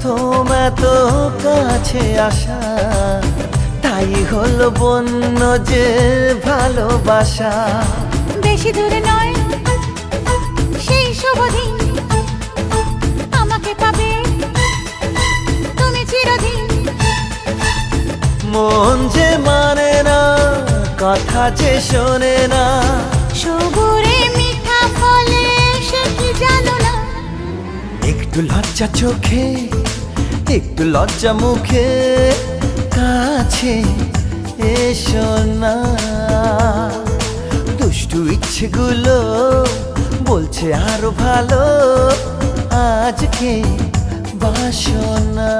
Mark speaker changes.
Speaker 1: প্রথম এত কাছে আসা, তাই হলো বন্য যে ভালোবাসা।
Speaker 2: বেশি দূরে নয় সেই শুভ দিন, আমাকে পাবে তুমি চিরদিন।
Speaker 1: মন যে মানে না, কথা যে শোনে না,
Speaker 2: সবুরে মিঠা ফলে সে কি জানো না।
Speaker 1: একটু লজ্জা চোখে, একটু লজ্জা মুখে, কাছে এসো না। দুষ্টু ইচ্ছেগুলো বলছে আরো ভালো, আজকে বাসনা।